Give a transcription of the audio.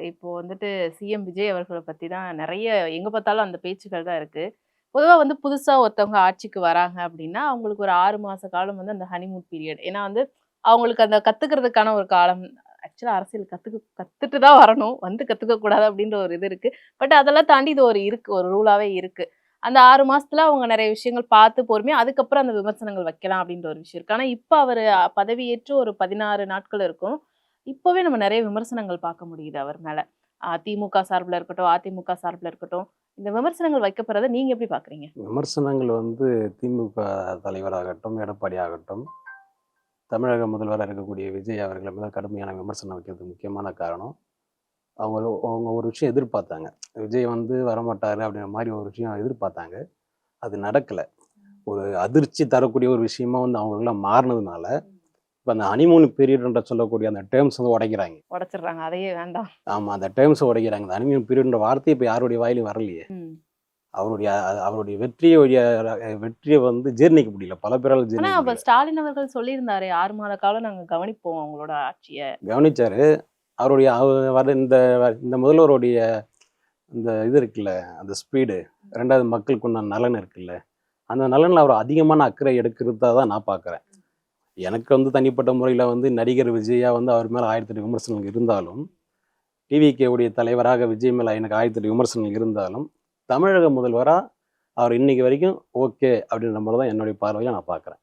இப்போ வந்துட்டு சிஎம் விஜய் அவர்கள பத்தி தான் நெறைய எங்க பார்த்தாலும் அந்த பேச்சுக்கள் தான் இருக்கு. பொதுவா வந்து புதுசா ஒருத்தவங்க ஆட்சிக்கு வராங்க அப்டின்னா, அவங்களுக்கு ஒரு 6 மாச காலம் வந்து அந்த ஹனிமூன் பீரியட். ஏன்னா வந்து அவங்களுக்கு அந்த கத்துக்கிறதுக்கான ஒரு காலம். ஆக்சுவலா அரசியல் கத்துட்டு தான் வரணும். வந்து கத்துக்க கூடாது அப்டின்ற ஒரு இது இருக்கு. பட் அதெல்லாம் தாண்டி இது ஒரு இருக்கு. ஒரு ரூலாவே இருக்கு. அந்த 6 மாசத்துல அவங்க நெறைய விஷயங்கள் பார்த்து பொறுமையா அதுக்கப்புறம் அந்த விமர்சனங்கள் வைக்கலாம் அப்டின்ற ஒரு விஷயம் இருக்கு. ஆனா இப்ப அவரு பதவியேற்று ஒரு 16 நாட்கள் இருக்கும். இப்பவே நம்ம நெறைய விமர்சனங்கள் பார்க்க முடியுது அவர் மேல. திமுக சார்புல இருக்கட்டும், அதிமுக சார்புல இருக்கட்டும். இந்த விமர்சனங்கள் வைக்கப்படுறத நீங்க எப்படி பார்க்குறீங்க? விமர்சனங்கள் வந்து திமுக தலைவராகட்டும், எடப்பாடி ஆகட்டும், தமிழக முதல்வரா இருக்கக்கூடிய விஜய் அவர்கள் மேல கடுமையான விமர்சனம் வைக்கிறதுக்கு முக்கியமான காரணம், அவங்க அவங்க ஒரு விஷயம் எதிர்பார்த்தாங்க. விஜய் வந்து வரமாட்டாரு அப்படின்ற மாரி ஒரு விஷயம் எதிர்பார்த்தாங்க. அது நடக்கல. ஒரு அதிர்ச்சி தரக்கூடிய ஒரு விஷயமா வந்து அவங்களுக்குலாம் மாறுனதுனால, இப்ப அந்த ஹனிமூன் பீரியட் என்று சொல்லக்கூடிய அந்த டெர்ம்ஸ் வந்து உடைக்கிறாங்க. உடைச்சிடுறாங்க. அதையே வேண்டாம். ஆமா, அந்த டெர்ம்ஸ உடைக்கிறாங்க. அந்த ஹனிமூன் பீரியட்ன்ற வார்த்தையே இப்ப யாருடைய வாயிலும் வரலையே. ம். அவருடைய வெற்றிய வந்து ஜீரணிக்க முடியல. பல பேரால ஆனா ஜீரணிக்க அப்ப முடியல. ஸ்டாலின் அவர்கள் சொல்லியிருந்தாரே 6 மாத காலம் நாங்க கவனிப்போம் அவங்களோட ஆட்சிய. கவனிச்சாரு. அவருடைய வர இந்த முதல்வருடைய இந்த இது இருக்குல்ல, அந்த ஸ்பீடு, 2வது மக்களுக்கு உண்டான நலன் இருக்குல்ல, அந்த நலன்ல அவர் அதிகமான அக்கறை எடுக்கிறதா தான் நான் பார்க்குறேன். எனக்கு வந்து தனிப்பட்ட முறையில வந்து நடிகர் விஜயா வந்து அவர் மேல 1008 விமர்சனங்கள் இருந்தாலும், டிவிகே உடைய தலைவராக விஜய் மேல எனக்கு 1008 விமர்சனங்கள் இருந்தாலும், தமிழக முதல்வரா அவர் இன்னைக்கு வரைக்கும் ஓகே அப்படின்ற மாரி தான் என்னுடைய பார்வையில நான் பார்க்குறேன்.